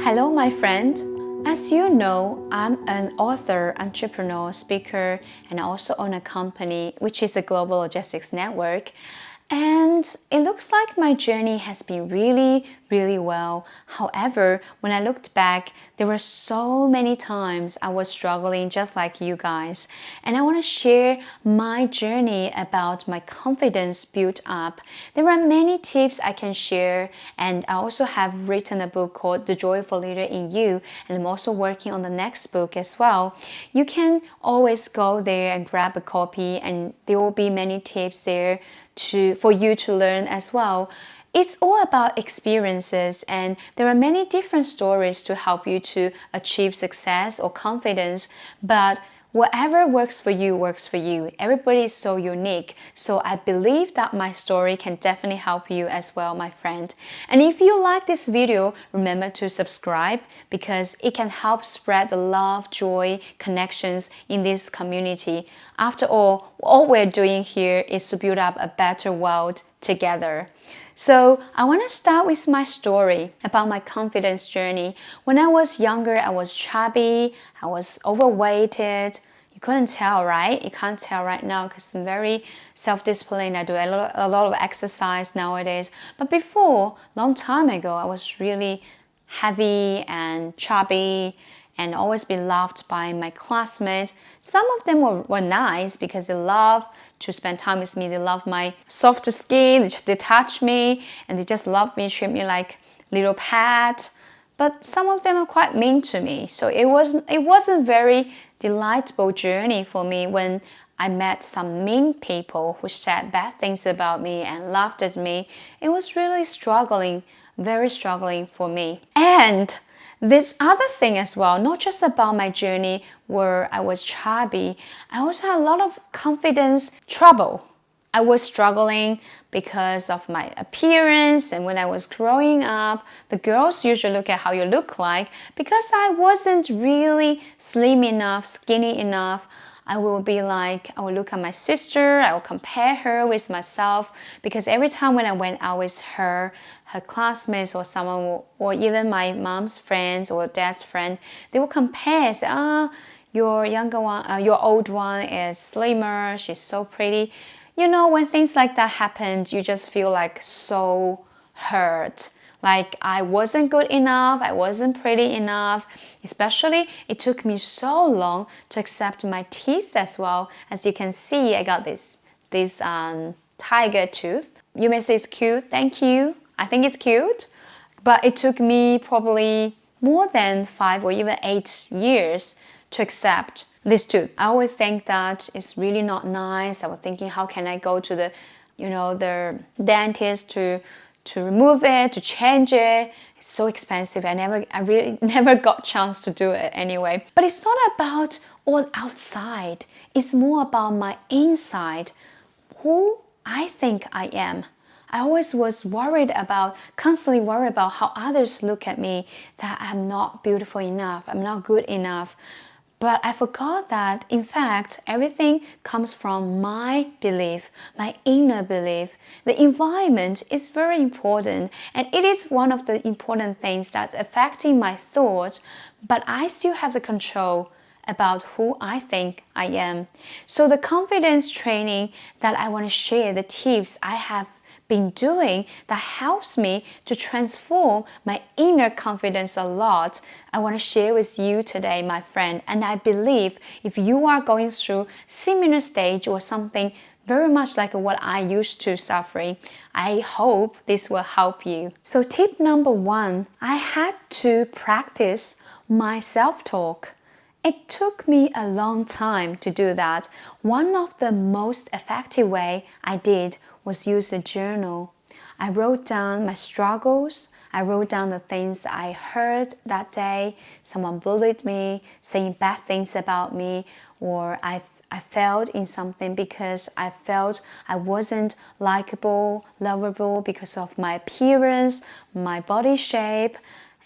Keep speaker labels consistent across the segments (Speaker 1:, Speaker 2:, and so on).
Speaker 1: Hello, my friend. As you know, I'm an author, entrepreneur, speaker, and I also own a company, which is a global logistics network. And it looks like my journey has been really well. However, when I looked back, there were so many times I was struggling just like you guys. And I want to share my journey about my confidence built up. There are many tips I can share, and I also have written a book called The Joyful Leader in You, and I'm also working on the next book as well. You can always go there and grab a copy, and there will be many tips there for you to learn as well. It's all about experiences, and there are many different stories to help you to achieve success or confidence, but whatever works for you works for you. Everybody is so unique, so I believe that my story can definitely help you as well, my friend. And if you like this video, remember to subscribe because it can help spread the love, joy, connections in this community. After all we're doing here is to build up a better world together. So I want to start with my story about my confidence journey. When I was younger, I was chubby, I was overweighted. You couldn't tell, right? You can't tell right now because I'm very self-disciplined. I do a lot of exercise nowadays. But before, long time ago, I was really heavy and chubby and always be loved by my classmates. Some of them were nice because they love to spend time with me. They love my soft skin, they touch me, and they just love me, treat me like little pet. But some of them are quite mean to me. So it wasn't very delightful journey for me when I met some mean people who said bad things about me and laughed at me. It was really struggling, very struggling for me. And this other thing as well, not just about my journey where I was chubby, I also had a lot of confidence trouble. I was struggling because of my appearance, and when I was growing up, the girls usually look at how you look like. Because I wasn't really slim enough, skinny enough, I will look at my sister, I will compare her with myself, because every time when I went out with her classmates or someone, or even my mom's friends or dad's friend, they will compare, say, your younger one, your old one is slimmer, she's so pretty. You know, when things like that happen, you just feel like so hurt. Like I wasn't good enough, I wasn't pretty enough. Especially, it took me so long to accept my teeth as well. As you can see, I got this tiger tooth. You may say it's cute, thank you. I think it's cute, but it took me probably more than 5 or even 8 years to accept this tooth. I always think that it's really not nice. I was thinking, how can I go to the dentist to remove it, to change it? It's so expensive. I really never got chance to do it anyway. But it's not about all outside. It's more about my inside, who I think I am. I always was constantly worried about how others look at me, that I'm not beautiful enough, I'm not good enough. But I forgot that, in fact, everything comes from my belief, my inner belief. The environment is very important, and it is one of the important things that's affecting my thoughts, but I still have the control about who I think I am. So the confidence training that I want to share, the tips I have been doing that helps me to transform my inner confidence a lot, I want to share with you today, my friend. And I believe if you are going through similar stage or something very much like what I used to suffering, I hope this will help you. So tip number 1, I had to practice my self-talk. It took me a long time to do that. One of the most effective way I did was use a journal. I wrote down my struggles. I wrote down the things I heard that day. Someone bullied me, saying bad things about me, or I failed in something because I felt I wasn't likable, lovable because of my appearance, my body shape.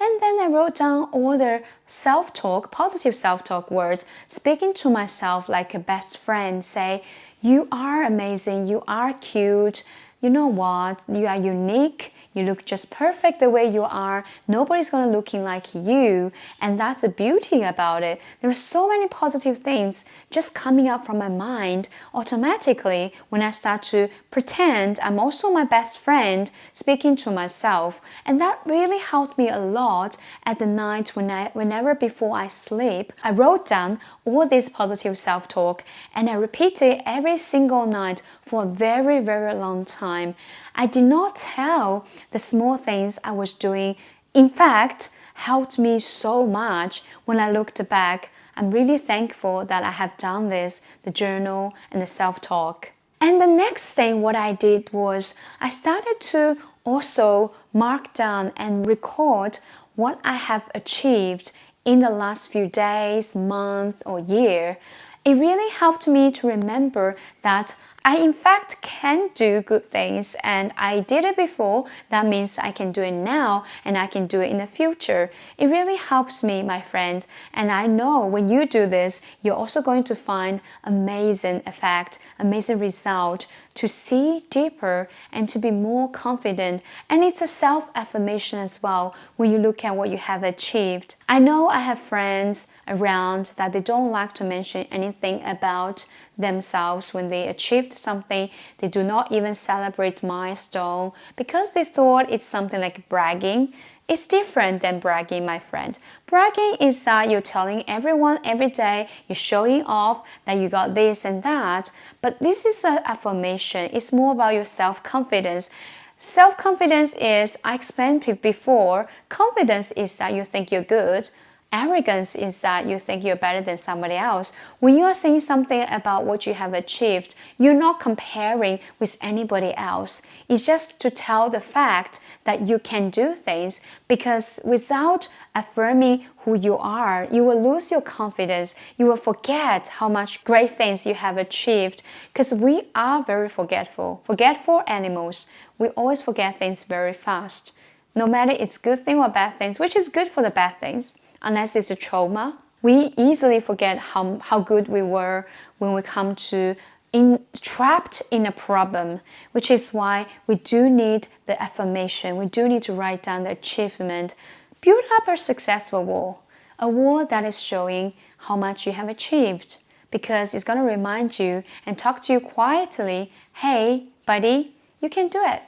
Speaker 1: And then I wrote down all the self-talk, positive self-talk words, speaking to myself like a best friend, say, you are amazing, you are cute, you know what, you are unique, you look just perfect the way you are, nobody's gonna looking like you, and that's the beauty about it. There are so many positive things just coming up from my mind automatically when I start to pretend I'm also my best friend speaking to myself, and that really helped me a lot at the night whenever before I sleep. I wrote down all this positive self-talk and I repeated every single night for a very, very long time. I did not tell the small things I was doing. In fact, helped me so much when I looked back. I'm really thankful that I have done this, the journal and the self-talk. And the next thing what I did was I started to also mark down and record what I have achieved in the last few days, month, or year. It really helped me to remember that I in fact can do good things, and I did it before. That means I can do it now and I can do it in the future. It really helps me, my friend, and I know when you do this, you're also going to find amazing effect, amazing result, to see deeper and to be more confident. And it's a self-affirmation as well when you look at what you have achieved. I know I have friends around that they don't like to mention anything about themselves when they achieved something. They do not even celebrate milestone because they thought it's something like bragging. It's different than bragging, my friend. Bragging is that you're telling everyone every day, you're showing off that you got this and that. But this is an affirmation. It's more about your self-confidence. Self-confidence is, I explained before, confidence is that you think you're good. Arrogance is that you think you're better than somebody else. When you are saying something about what you have achieved, you're not comparing with anybody else. It's just to tell the fact that you can do things, because without affirming who you are, you will lose your confidence. You will forget how much great things you have achieved, because we are very forgetful animals. We always forget things very fast. No matter it's good thing or bad things, which is good for the bad things. Unless it's a trauma, we easily forget how good we were when we come to trapped in a problem, which is why we do need the affirmation. We do need to write down the achievement. Build up a successful wall, a wall that is showing how much you have achieved, because it's going to remind you and talk to you quietly, hey, buddy, you can do it,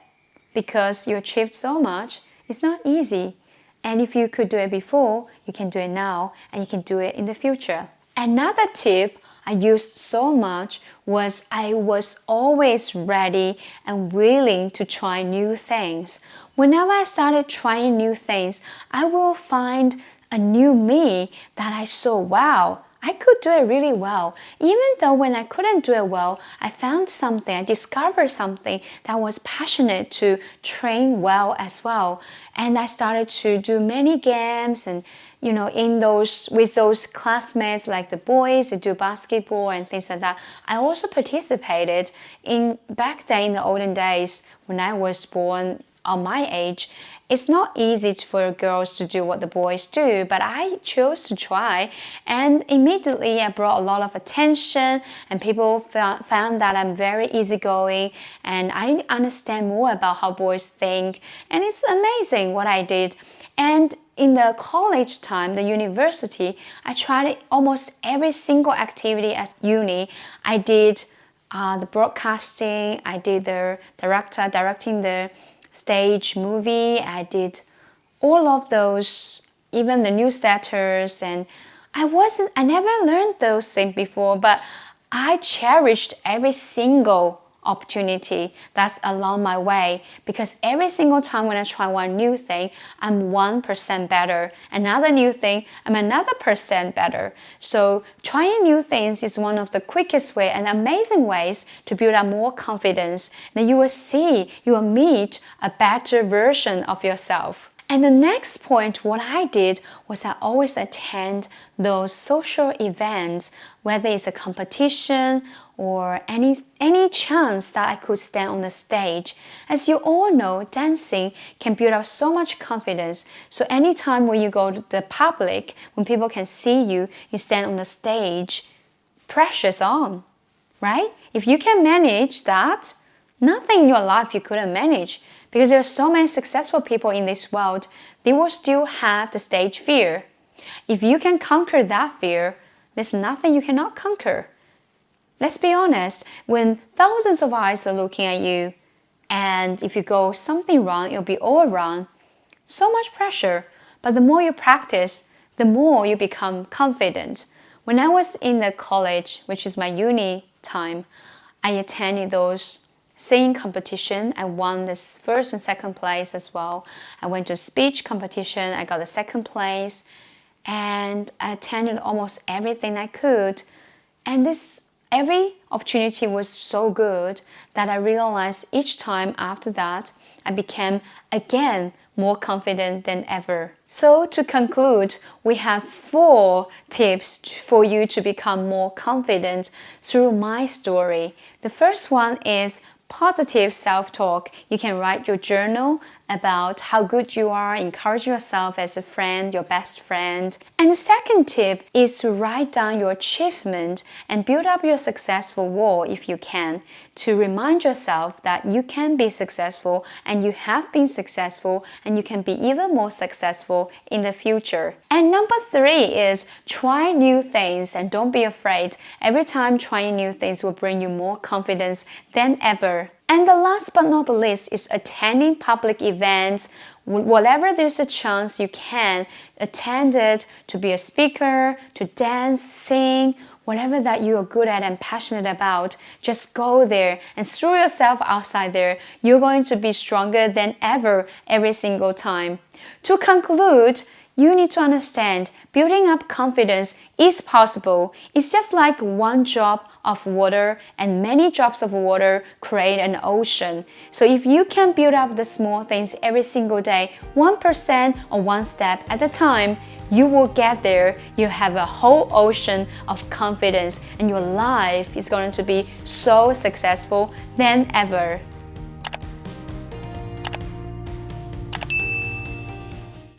Speaker 1: because you achieved so much. It's not easy. And if you could do it before, you can do it now, and you can do it in the future. Another tip I used so much was I was always ready and willing to try new things. Whenever I started trying new things, I will find a new me that I saw, wow, I could do it really well. Even though when I couldn't do it well, I found something, I discovered something that was passionate to train well as well. And I started to do many games, and with those classmates, like the boys, they do basketball and things like that. I also participated in, back then in the olden days when I was born, on my age, it's not easy for girls to do what the boys do, but I chose to try, and immediately I brought a lot of attention, and people found that I'm very easygoing and I understand more about how boys think, and it's amazing what I did. And in the college time, the university, I tried almost every single activity at uni. I did the broadcasting, I did the directing the stage movie, I did all of those, even the newsletters, and I never learned those things before, but I cherished every single opportunity that's along my way, because every single time when I try one new thing, I'm 1% better. Another new thing, I'm another percent better. So trying new things is one of the quickest way and amazing ways to build up more confidence. Then you will meet a better version of yourself. And the next point, what I did was I always attend those social events, whether it's a competition or any chance that I could stand on the stage. As you all know, dancing can build up so much confidence. So anytime when you go to the public, when people can see you, you stand on the stage, pressure's on, right? If you can manage that, nothing in your life you couldn't manage, because there are so many successful people in this world, they will still have the stage fear. If you can conquer that fear, there's nothing you cannot conquer. Let's be honest, when thousands of eyes are looking at you, and if you go something wrong, it'll be all wrong. So much pressure, but the more you practice, the more you become confident. When I was in the college, which is my uni time, I attended those singing competition. I won this first and second place as well. I went to speech competition. I got the second place, and I attended almost everything I could. And every opportunity was so good that I realized each time after that, I became again more confident than ever. So to conclude, we have 4 tips for you to become more confident through my story. The first one is positive self-talk. You can write your journal about how good you are, encourage yourself as a friend, your best friend. And the second tip is to write down your achievement and build up your successful wall if you can, to remind yourself that you can be successful and you have been successful and you can be even more successful in the future. And number 3 is try new things and don't be afraid. Every time trying new things will bring you more confidence than ever. And the last but not the least is attending public events. Whatever there's a chance you can attend it, to be a speaker, to dance, sing, whatever that you are good at and passionate about, just go there and throw yourself outside there. You're going to be stronger than ever every single time. To conclude, you need to understand building up confidence is possible. It's just like one drop of water, and many drops of water create an ocean. So if you can build up the small things every single day, 1% or one step at a time, you will get there. You have a whole ocean of confidence, and your life is going to be so successful than ever.